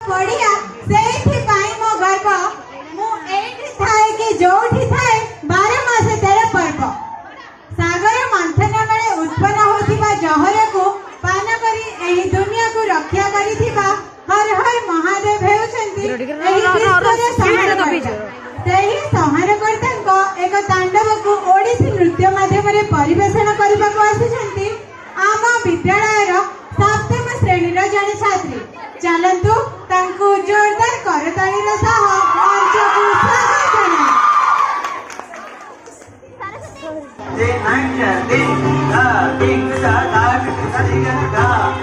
बढ़िया सेठी पाई मो गर्व मु एठी थाए कि जोठी थाए 12 मास 13 पर्व सागर मंथन बेले उत्पन्न होथिबा जहर को पान करी एही दुनिया को रक्षा करिथिबा हर हर महादेव हेउछंती एही विश्वरे संहारकर्ता सेही संहारकर्ता एक तांडव को ओडिसी नृत्य माध्यम रे परिवेषण करबा को आसीछंती आम विद्यालय रो सप्तम श्रेणी रो जने छात्री चलंतु तांकु जोरदार करताली रो सह मंच को स्वागत जनाय जे नाट्य दिन दा दिन दा दा दा